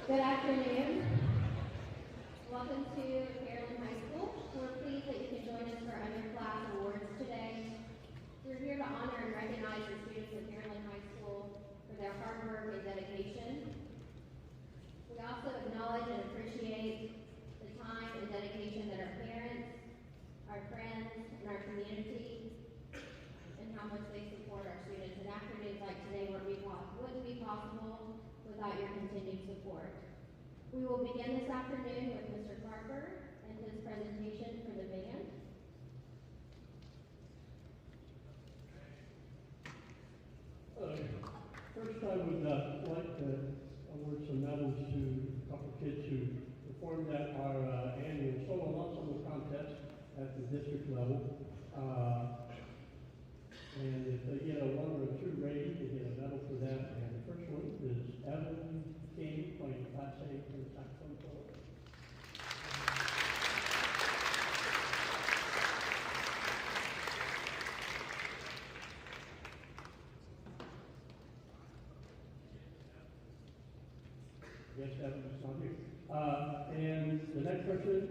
Good afternoon. Welcome to Carolyn High School. We're pleased that you can join us for Underclass Awards today. We're here to honor and recognize the students of Carolyn High School for their hard work and dedication. We also acknowledge and appreciate the time and dedication that our parents, our friends, and our community, and how much they support our students. And afternoons like today wouldn't be possible without your continued support. We will begin this afternoon with Mr. Carper and his presentation for the band. First, I would like to award some medals to a couple of kids who performed at our annual solo ensemble contest at the district level. And if they get a 1 or a 2 rating, they get a medal for that. And the first one is Evan King, playing Class A for the saxophone solo. Yes, Evan's not here. And the next person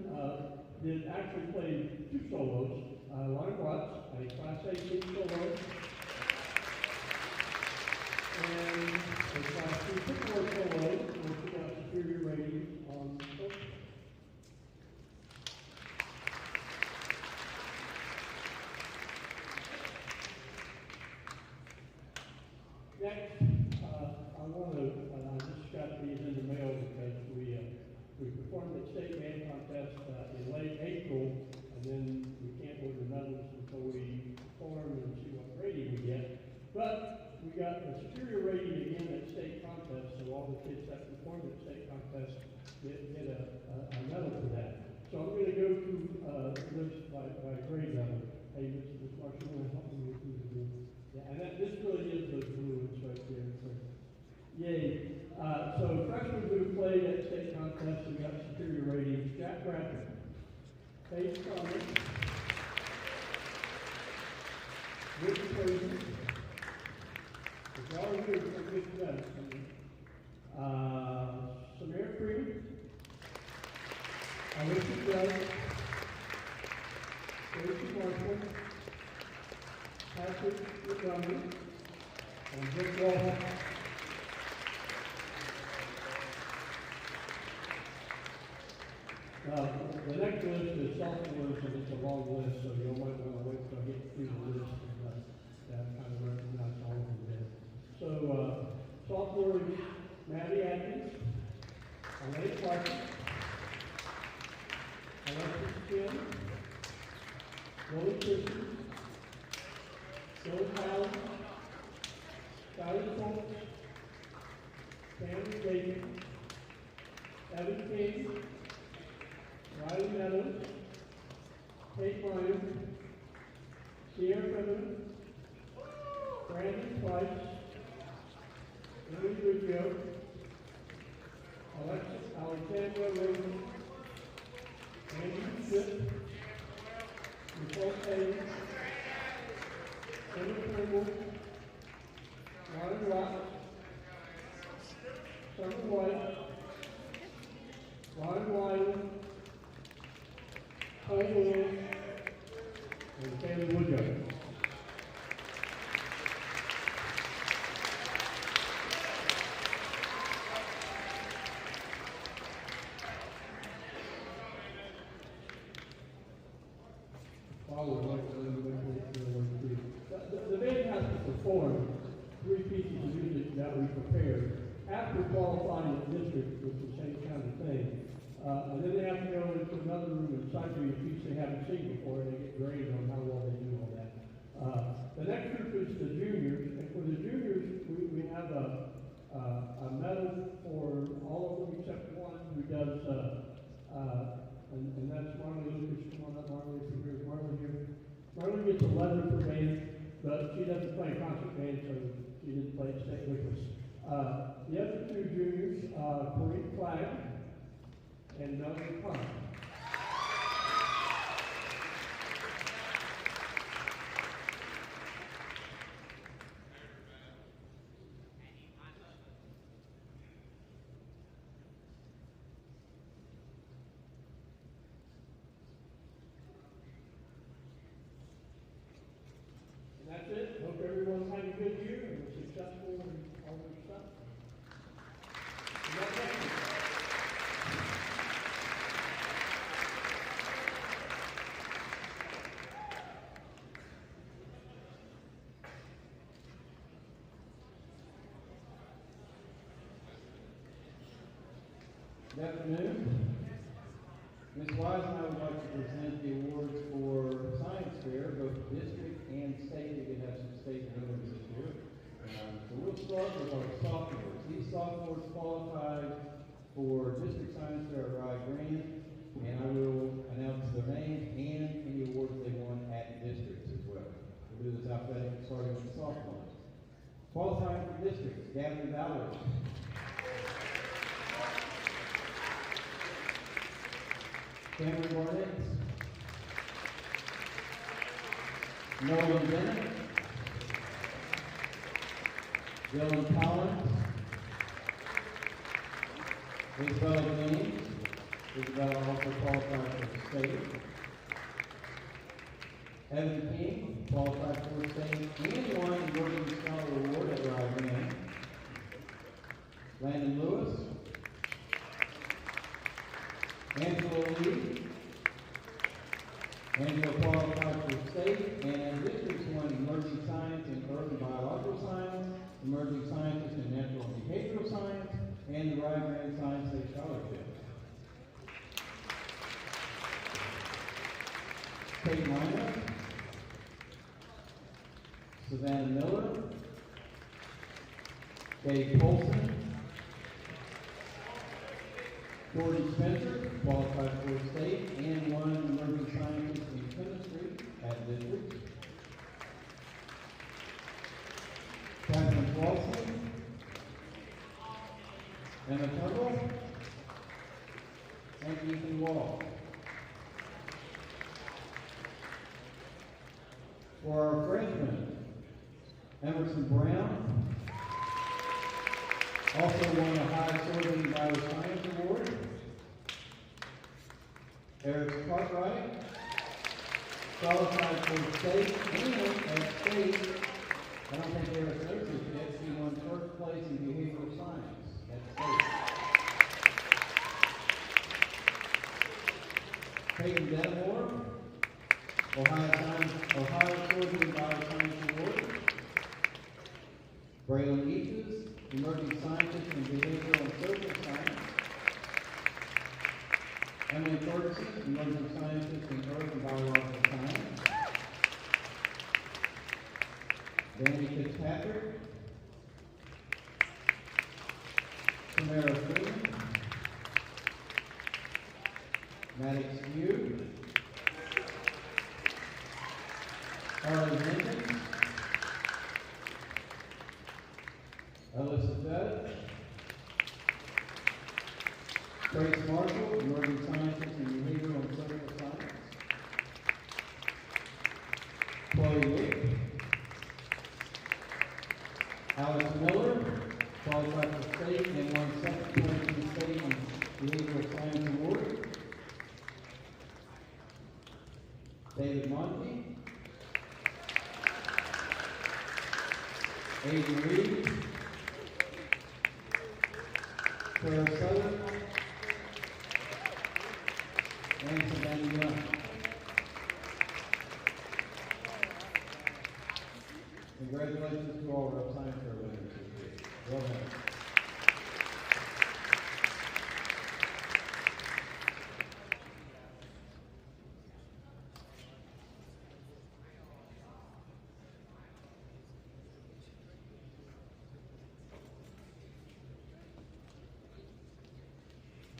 did actually play 2 solos. Lauren Watts, a Class A team solo, and a Class C football solo, where she got superior ratings on both. Next, I want to, I just got these in the mail because we performed the state band contest in late April, and then we can't order medals until we perform and see what rating we get. But we got a superior rating again at state contest, so all the kids that performed at state contest get a medal for that. So I'm going to go through this by grade level. Hey, Ms. Marshall, you want to help me with these? Yeah, and this really is those blue ones right there. So, yay. So freshmen who played at state contest and got superior ratings: Jack Bradford, Paige Thomas, Rick Fraser, all here for good medicine, Samir Freeman, Alicia Judge, Tracy Marshall, Patrick Montgomery, and Rick Walton. The next list is sophomores, and it's a long list, so you might want to wait until I get through the list and kind of recognize all of them there. So, sophomores, Maddie Atkins, Elaine Parker, Alexis Kim, Lily Christian, Joe Powell, Skyler Fultz, Cameron Bacon, Evan King, Riley Meadows, Kate Ryan, Sierra Featherman, Brandon Price, Lily Rubio, Alexandra Raymond, Andrew Schmidt, Nicole Hayes, Emma Turnbull, Ron Rock, Summer White, Ron Wiley, Clay Williams, and Taylor Woodruff. The band has to perform 3 pieces of music that we prepared after qualifying the district with the same kind of thing. And then they have to go into another room and cite a piece they haven't seen before, and they get graded on how well they do all that. The next group is the juniors, and for the juniors, we have a medal for all of them except one who does, and that's Marley Lucas. Come on up, Marley, if you're here. Marley here. Marley gets 11 per band, but she doesn't play concert band, so she didn't play state with us. The other 2 juniors, Corinne Flagg and Melanie Pond. Good afternoon. Ms. Wise and I would like to present the awards for science fair, both district and state. We did have some state winners this year. So we'll start with our sophomores. These sophomores qualified for district science fair at Rye Grant, and I will announce their names and any awards they won at districts as well. We'll do this alphabetically, starting with the sophomores. Qualifying for districts, Gavin Ballard. Cameron Barnett, Nolan Bennett, Dylan Collins, Isabella James. Isabella also qualified for the state. Evan King qualified for the state and won the Emerging Scholar Award at Rye Grant. Landon Lewis, Angela Lee. Angela qualified for state and districts won Emerging Science in Earth and Biological Science, Emerging Scientist in Natural and Behavioral Science, and the Rye Grant Science State Scholarship. Kate Minor, Savannah Miller, Dave Colson, Jordan Spencer qualified for state and won Emerging Scientist in Chemistry at district. Catherine Clausen, Emma Turnbull, and Ethan Wall. For our freshmen, Emerson Brown also won a high sorting bioscience award. Eric Cartwright qualified for state and at state. I don't think Eric knows this yet. He won first place in behavioral science at state. Peyton Denmore, Ohio Sorting Bioscience Award. Braylon Eaches, Emerging Scientist in Behavioral and Social Science. Emily Ferguson, Emerging Scientist in Earth and Biological Science. Danny Fitzpatrick. Tamara Freeman. Maddox Hugh. Harley Jenkins. Alyssa Beth. Grace Marshall, Emerging Scientist in Behavioral and Social Science. Chloe Wick. Alex Miller, qualified for state and won second place in the state in Behavioral Science Award. David Monty. Aiden Reed. Claire Southern. And Savannah Young. Congratulations to all our science fair winners this year. Well done.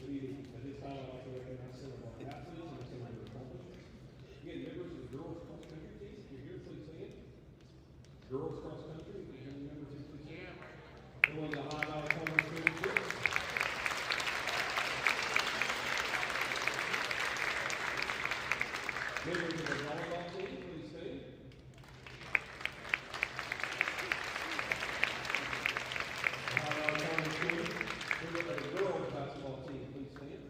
At this time, I'd like to recognize some of our athletes and some of their accomplishments. Again, members of the girls cross country team, if you're here, please stand. Girls cross country, if you're members, please stand. They won the high dollar tournament championship. Members of the volleyball team, please stand. The high dollar tournament team. Members of the girls basketball team, please stand.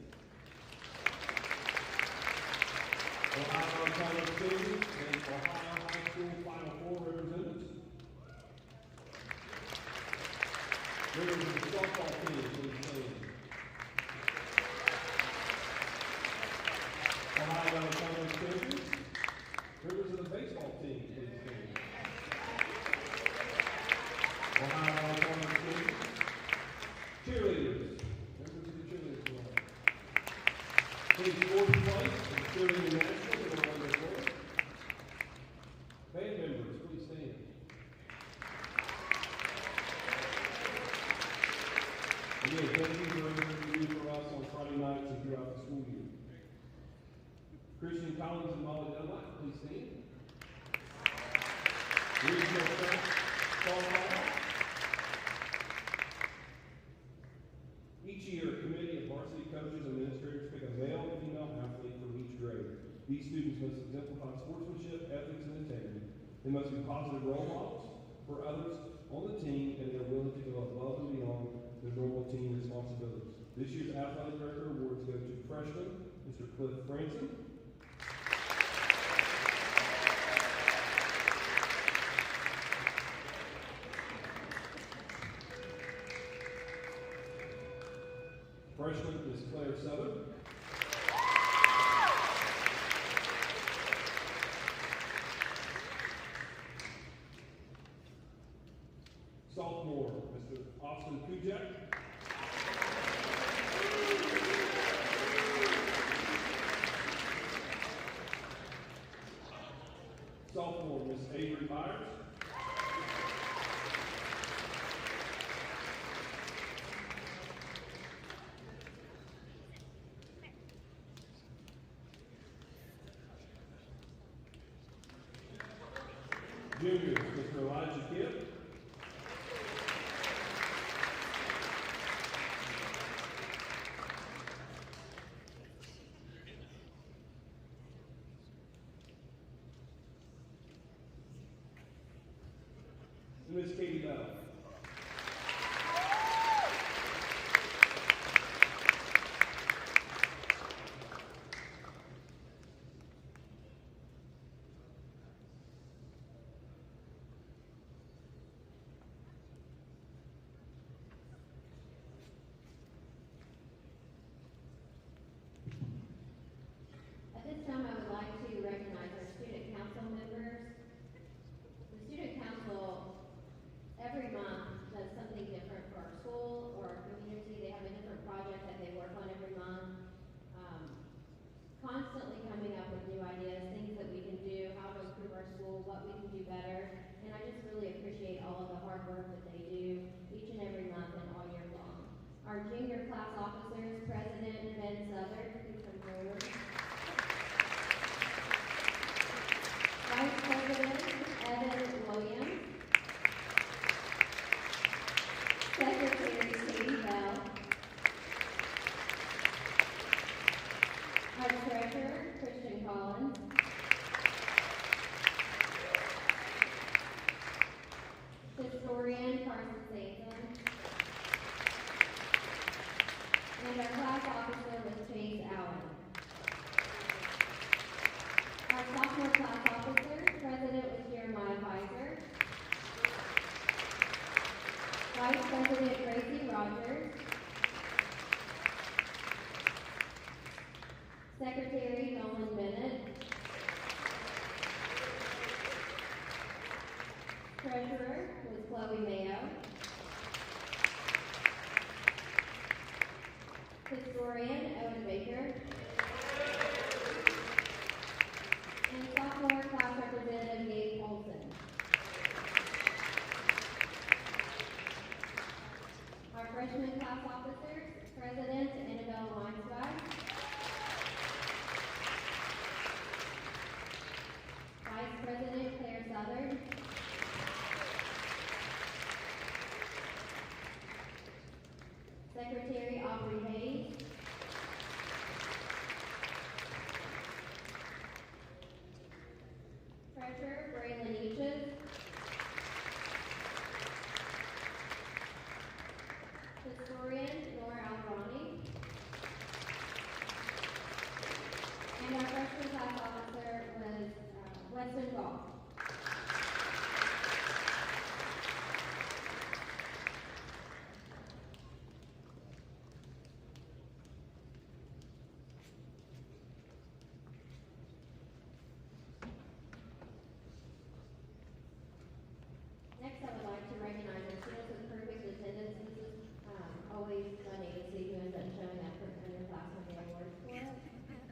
Ohio College students and Ohio High School Final Four representatives. gained fourth place in cheerleading nationals in Orlando, Florida. Band members, please stand. Again, thank you for everything you do for us on Friday nights and throughout the school year. Christian Collins and Molly Dunlap, please stand. Regional Track qualifier. Each year, a committee of varsity coaches and administrators pick a male and female athlete from each grade. These students must exemplify sportsmanship, ethics, and integrity. They must be positive role models for others on the team, and they are willing to go above and beyond their normal team responsibilities. This year's Athletic Director Awards go to freshman Mr. Cliff Franson, freshman Ms. Claire Southern, sophomore Mr. Austin Kujak, sophomore Ms. Avery Byers, juniors Mr. Elijah Kidd, Ms. Katie Bell. At this time, I would like to recognize our student council members. The student council, every month, does something different for our school or our community. They have a different project that they work on every month. Constantly coming up with new ideas, things that we can do, how to improve our school, what we can do better. And I just really appreciate all of the hard work that they do each and every month and all year long. Our junior class officers, President Ben Southern, please come forward. Vice President Evan Williams. Secretary Katie Bell. Our Treasurer Christian Collins. Historian Carson Sansom. And our class officer was Chase Allen. Our sophomore class officer, President was Jeremiah Pfizer. Vice President Gracie Rogers. Secretary Nolan Bennett. Treasurer was Chloe Mayo. Historian Owen Baker. And sophomore class representative Gabe Olson. Our freshman class officers, President Annabelle Weinstein. Vice President Claire Southern. Secretary Aubrey Hayes. Treasurer Braylon Eaches. Historian Nora Albrani. And our freshman class officer was Weston Gall. Next, I would like to recognize our students with perfect attendance. This is always funny to see who ends up showing up for Underclassmen Awards for us.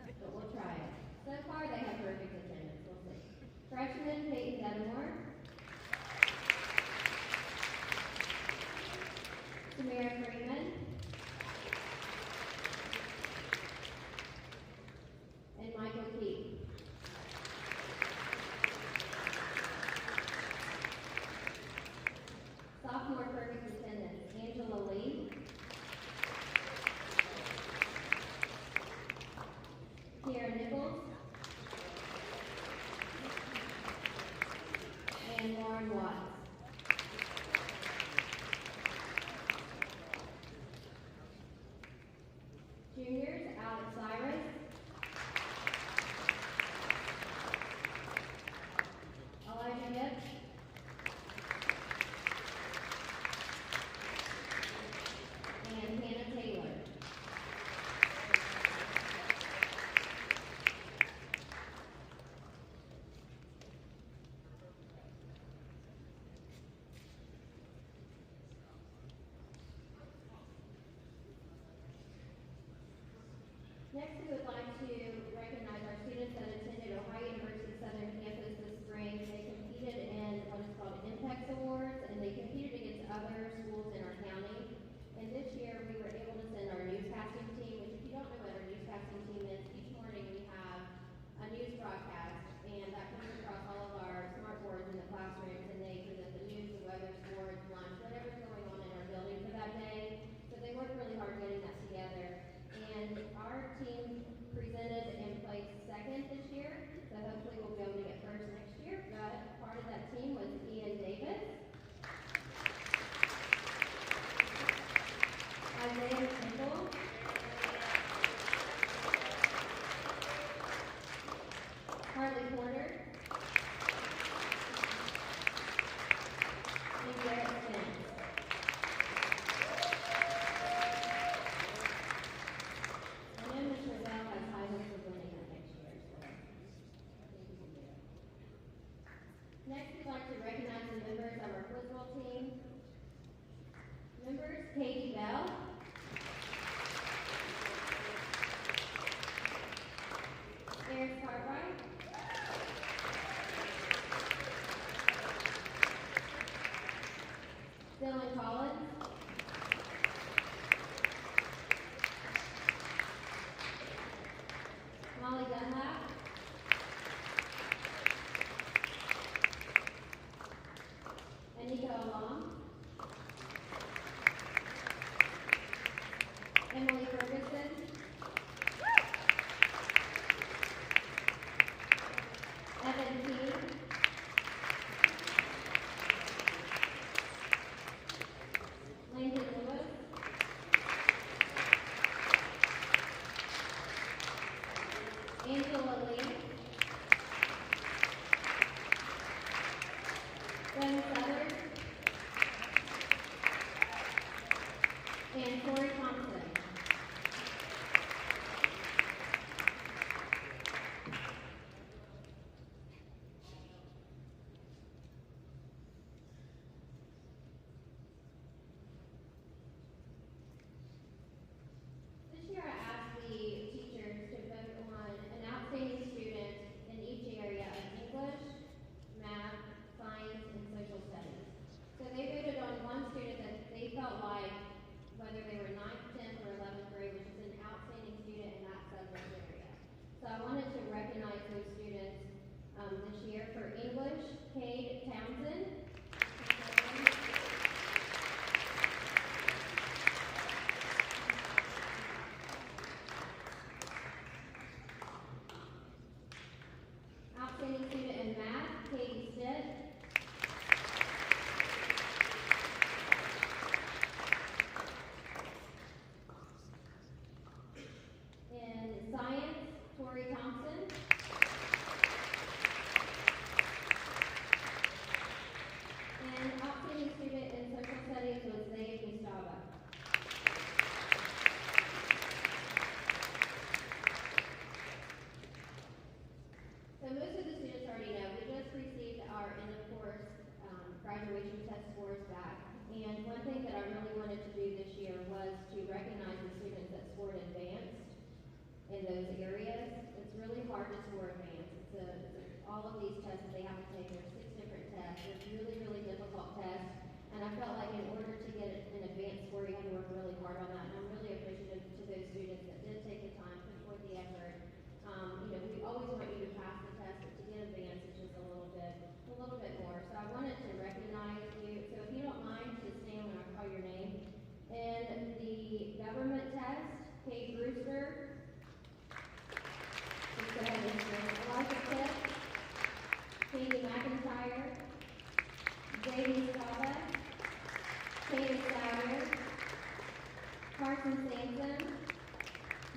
Cameron Sampson,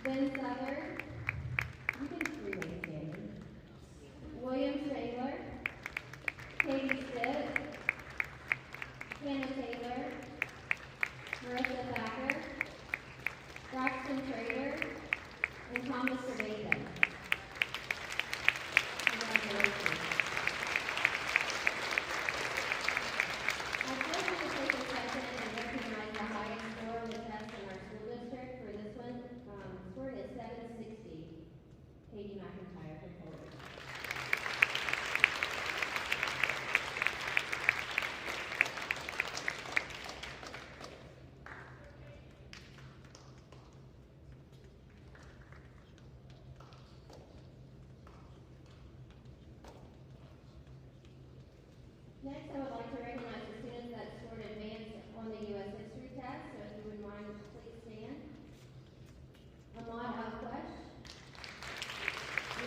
Ben Southern, you can remain standing, William Strangler, Katie Stitt, Hannah Taylor, Marissa Thacker, Braxton Trader, and Thomas Cerveza. Congratulations. I'd like to take a second and recognize the highest score of the test in our school district. For this one, scoring is 760. Katie McIntyre, come forward. Next, I would like to recognize the students that scored advanced on the U.S. History test, so if you wouldn't mind, please stand. Ahmad Al-Quesh,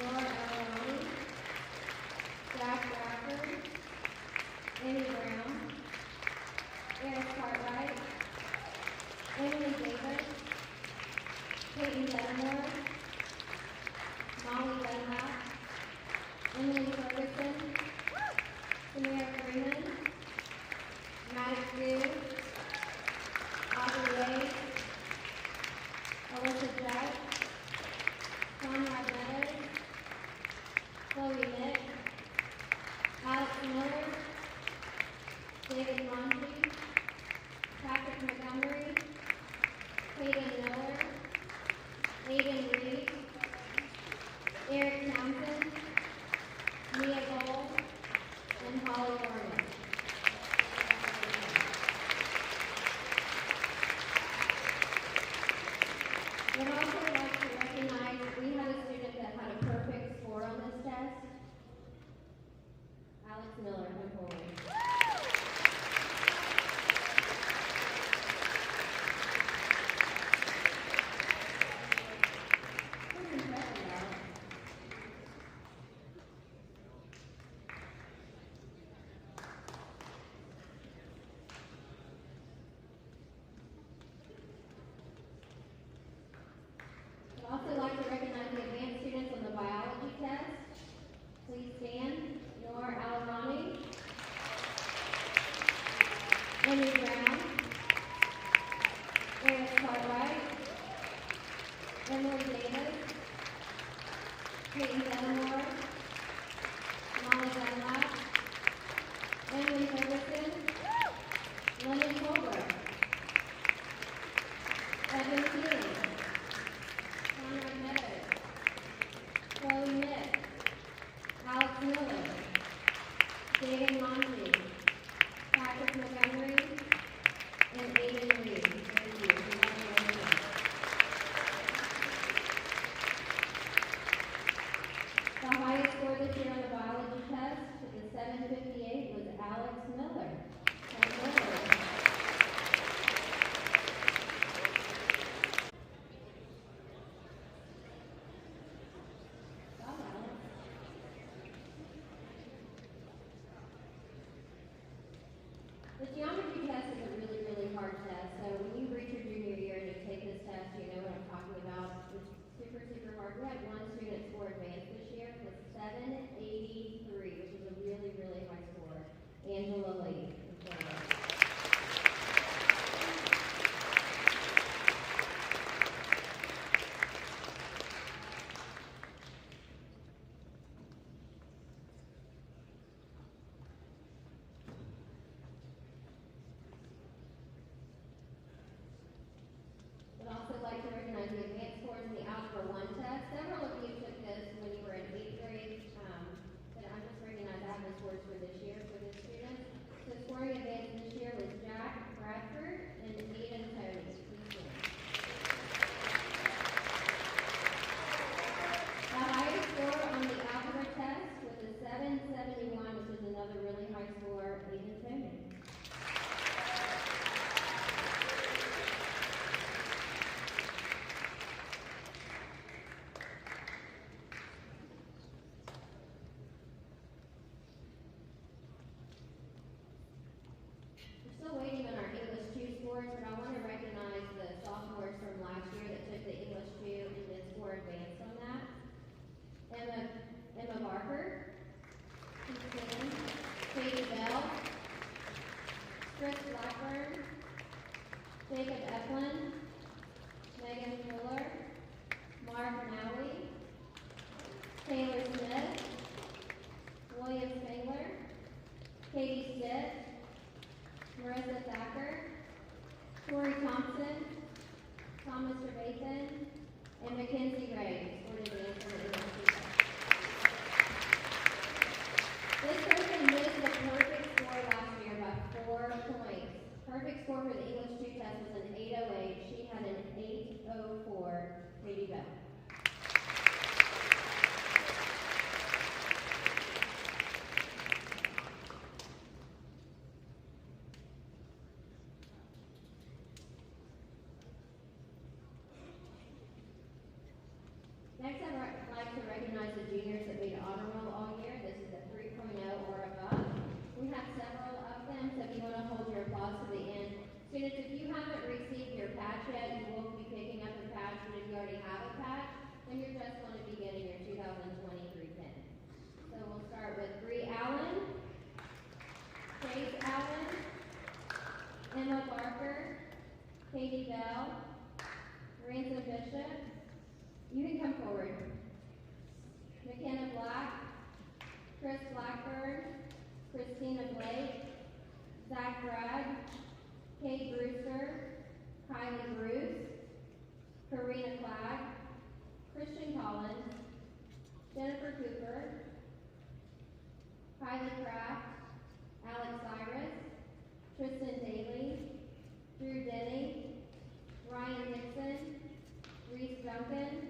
Laura El-Rani, Jack Bradford, Amy Brown, Eric Cartwright, Emily Davis, Peyton Dedamore, Molly Dunlap, Emily Ferguson, Samira Freeman, Maddox Dew, Audrey Wade, Alyssa Jack, Conrad Meadows, Chloe Nick, Alex Miller, David Monty, Patrick Montgomery, Hayden Miller, Aiden Reed, Eric Townsend, Mia Gold, and Holly Warren. I'd also like to recognize we had a student that had a perfect score on this test. Alex Miller, come forward. Pretty impressive, Alex. I'd also like to recognize the advanced students on the biology test. Please stand. Noor Al-Rani, Amy Brown, Eric Cartwright, Emily Davis, Peyton Dedamore, Molly Dunlap, Emily Ferguson, Lennon Colbert, Evan Keeling, Conrad Meadows, Chloe Nick, Alex Miller, David Monty, Patrick Montgomery, and Aiden Reed. Thank you. Congratulations. The Trevathan, and Mackenzie Ray for the dance for the English teacher. This person missed the perfect score last year by 4 points. Perfect score for the English 2 test was an 808. She had an 804. Katie Bell. Next, I'd like to recognize the juniors that made honor roll all year. This is a 3.0 or above. We have several of them, so if you want to hold your applause to the end. Students, if you haven't received your patch yet, you will be picking up your patch, but if you already have a patch, then you're just going to be getting your 2023 pin. So we'll start with Bree Allen, Chase Allen, Emma Barker, Katie Bell, Ransom Bishop. You can come forward. McKenna Black, Chris Blackburn, Christina Blake, Zach Bragg, Kate Brewster, Kylie Bruce, Karina Flagg, Christian Collins, Jennifer Cooper, Kylie Kraft, Alex Cyrus, Tristan Daly, Drew Denny, Ryan Dixon, Reese Duncan,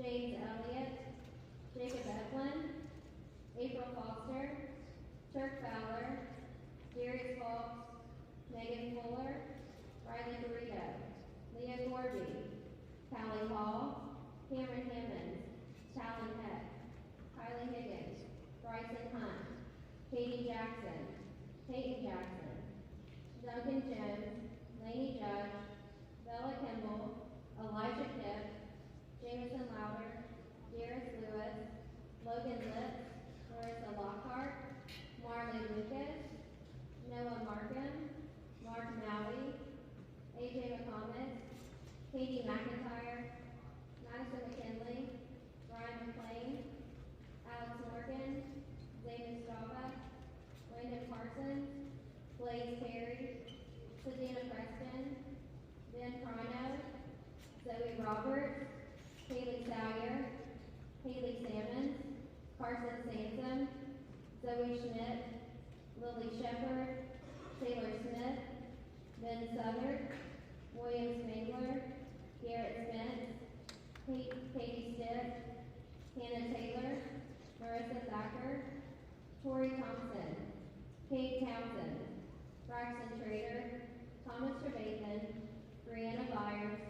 James Elliott, Jacob Evelyn, April Foster, Turk Fowler, Darius Fox, Megan Fuller, Riley Garrido, Leah Gorby, Callie Hall, Cameron Hammonds, Talon Heck, Kylie Higgins, Bryson Hunt, Katie Jackson, Peyton Jackson, Duncan Jones, Lainey Judge, Bella Kimball, Elijah Kipp, Jameson Louder, Jairus Lewis, Logan Litz, Marissa Lockhart, Marley Lucas, Noah Markham, Mark Maui, AJ McComas, Katie McIntyre, Madison McKinley, Brian McLean, Alex Morgan, Zayden Strava, Landon Parsons, Blaze Perry, Sadina Preston, Ben Prino, Zoe Roberts, Haley Sawyer, Haley Salmons, Carson Sansom, Zoe Schmidt, Lily Shepard, Taylor Smith, Ben Southard, William Spangler, Garrett Spence, Katie Stitt, Hannah Taylor, Marissa Thacker, Tori Thompson, Kate Townsend, Braxton Trader, Thomas Trevathan, Brianna Byers,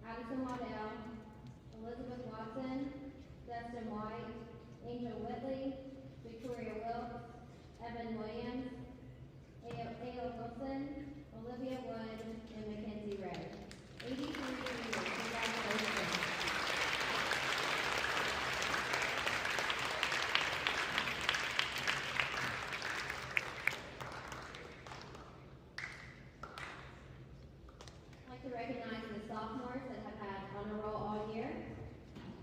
Addison Waddell, Elizabeth Watson, Dustin White, Angel Whitley, Victoria Wilkes, Evan Williams, A.O. Wilson, Olivia Wood, and Mackenzie Ray. 83 juniors, congratulations. I'd like to recognize the sophomores that have had honor roll all year.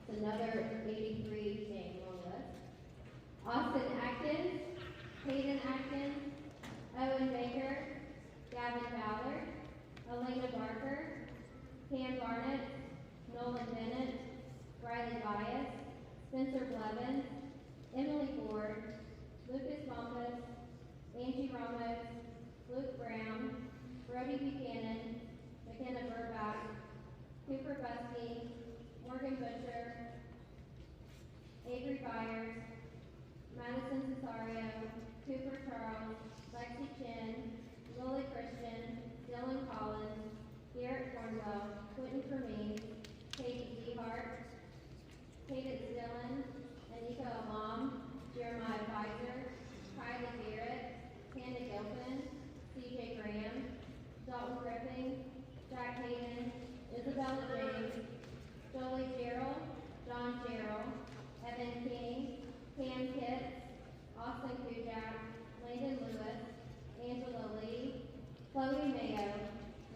It's another 83 name on the list. Austin Atkins, Hayden Atkins, Owen Baker, Gavin Ballard, Elena Barker, Cam Barnett, Nolan Bennett, Riley Bias, Spencer Blevins, Emily Ford, Lucas Bumpus, Angie Ramos, Luke Brown, Brody Buchanan, McKenna Burback, Cooper Busky, Morgan Butcher, Avery Byers, Madison Cesario, Cooper Charles, Lexi Chin, Lily Christian, Dylan Collins, Garrett Cornwell, Quentin Fermin, Katie Dehart, Cadence Dillon, Anika Alam, Jeremiah Pfizer, Kylie Garrett, Hannah Gilpin, CJ Graham, Dalton Griffin, Jack Hayden, Isabella James, Jolie Gerald, John Gerald, Evan King, Cam Kitts, Austin Kujak, Landon Lewis, Angela Lee, Chloe Mayo,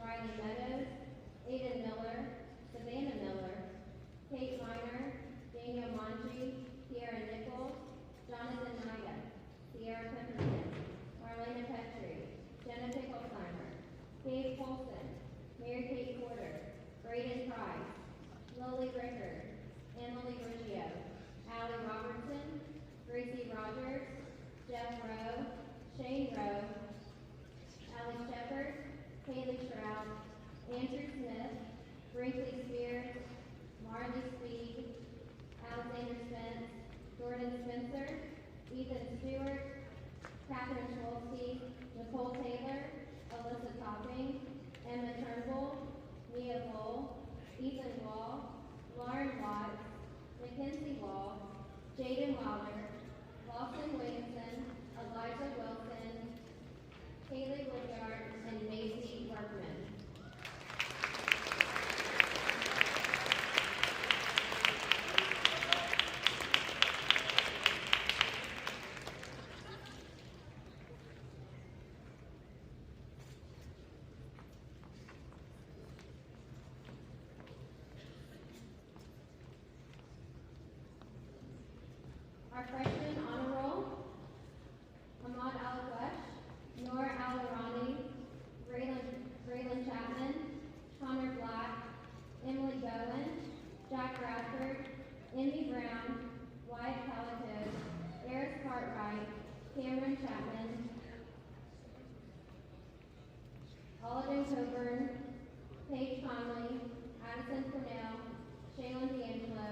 Riley Meadows, Aiden Miller, Shane Rowe, Alex Shepard, Haley Shroud, Andrew Smith, Brinkley Spears, Marley Speed, Alexander Spence, Jordan Spencer, Ethan Stewart, Catherine Schwolsky, Nicole Taylor, Alyssa Topping, Emma Turnbull, Nia Bull, Ethan Wall, Lauren Watts, Mackenzie Wall, Jaden Waller, Lawson Williamson, Elijah Wilson, Haley Woodyard, and Macy Workman. Our freshman honor roll: Ahmad Al-Gwesh, Nora Al-Irani, Braylon Chapman, Connor Black, Emily Bowen, Jack Bradford, Emmy Brown, Wyatt Calico, Eris Cartwright, Cameron Chapman, Alden Coburn, Paige Conley, Addison Cornell, Shaylin D'Angelo,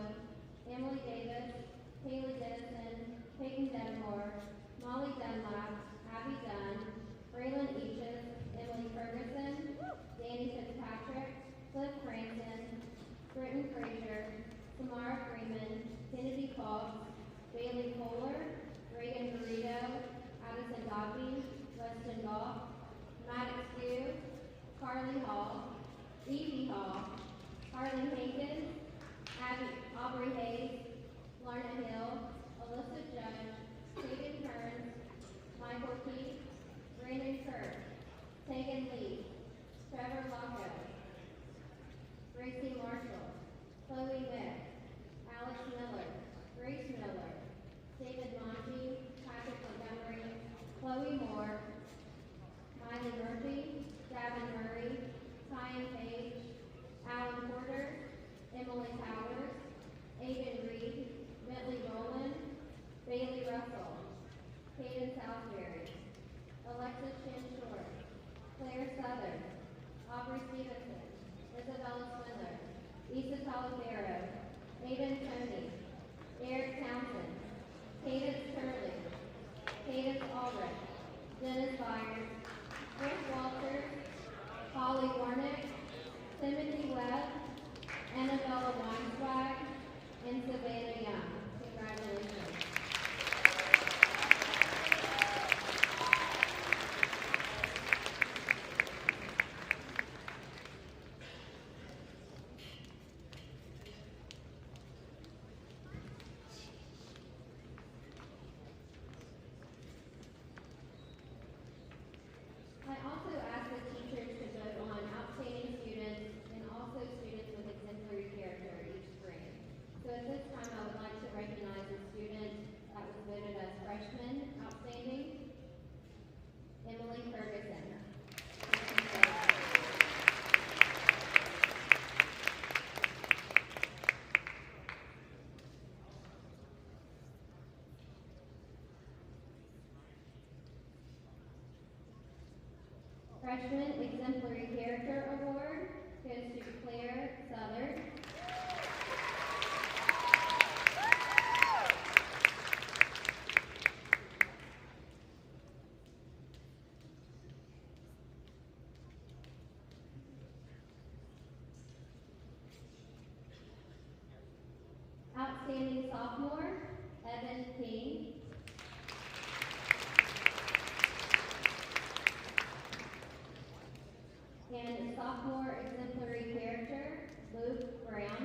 Emily Davis, Haley Dennison, Peyton Denmore, Molly Dunlap, Abby Dunn, Braylon Eaches, Emily Ferguson, Danny Fitzpatrick, Cliff Cranston, Britton Frazier, Samara Freeman, Kennedy Falk, Bailey Kohler, Reagan Burrito, Addison Dobby, Weston Goff, Maddox Dew, Carly Hall, Evie Hall, Harlan Hankins, Aubrey Hayes, Lorna Hill, Alyssa Judge, Tegan Kearns, Michael Keith, Brandon Kirk, Tegan Lee, Trevor Locko, Gracie Marshall, Chloe Mick, Alex Miller, Grace Miller, David Monty, Patrick Montgomery, Chloe Moore, Miley Murphy, Gavin Murray, Ryan Page, Alan Porter, Emily Powers, Aiden Reed, Bentley Rowland, Bailey Russell, Caden Southbury, Alexis Chin Short, Claire Southern, Aubrey Stevenson, Isabella Swindler, Issa Talifero, Aiden Tony, Eric Townsend, Cadence Turley, Cadence Albrecht, Dennis Byers, Rick Walters, Holly Warnick, Timothy Webb, Annabella Weinswag, and Savannah Young. Congratulations. I also ask the teachers to vote on outstanding students and also students with exemplary character each spring. So at this time, I would like to recognize a student that was voted as freshman outstanding, Emily Ferguson. Freshman Exemplary Character Award goes to Claire Southern. Outstanding Sophomore, Evan King. And Sophomore Exemplary Character, Luke Brown.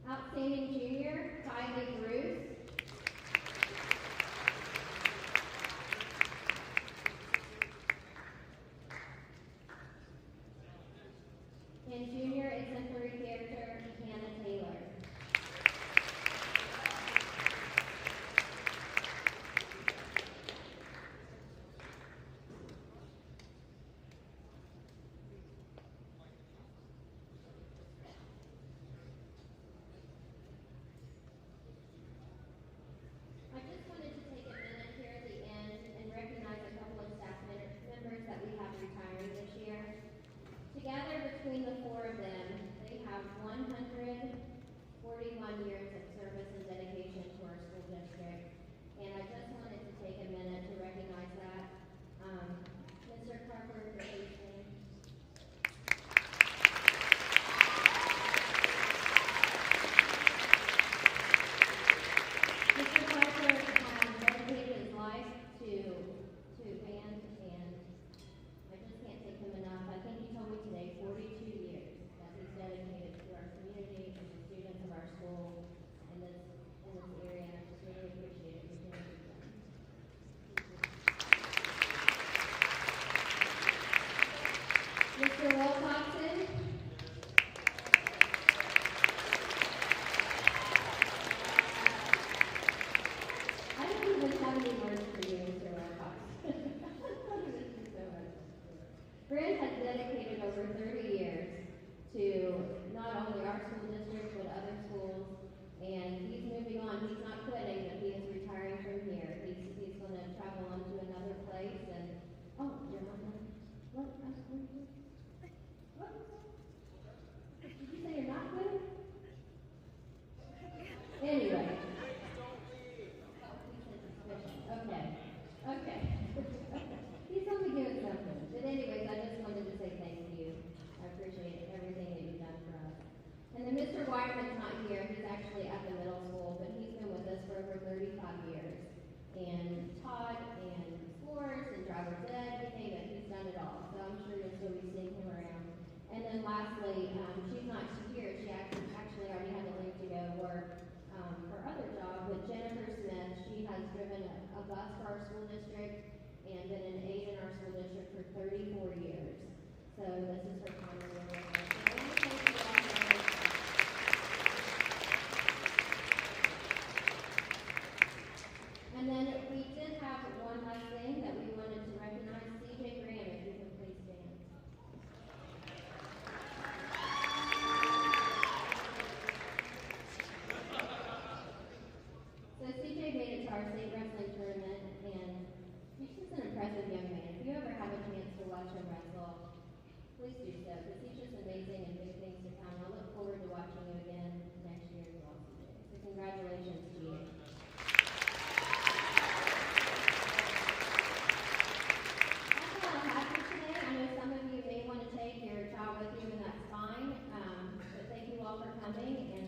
Outstanding Junior, Kylie Bruce. And Junior Exemplary Character, coming and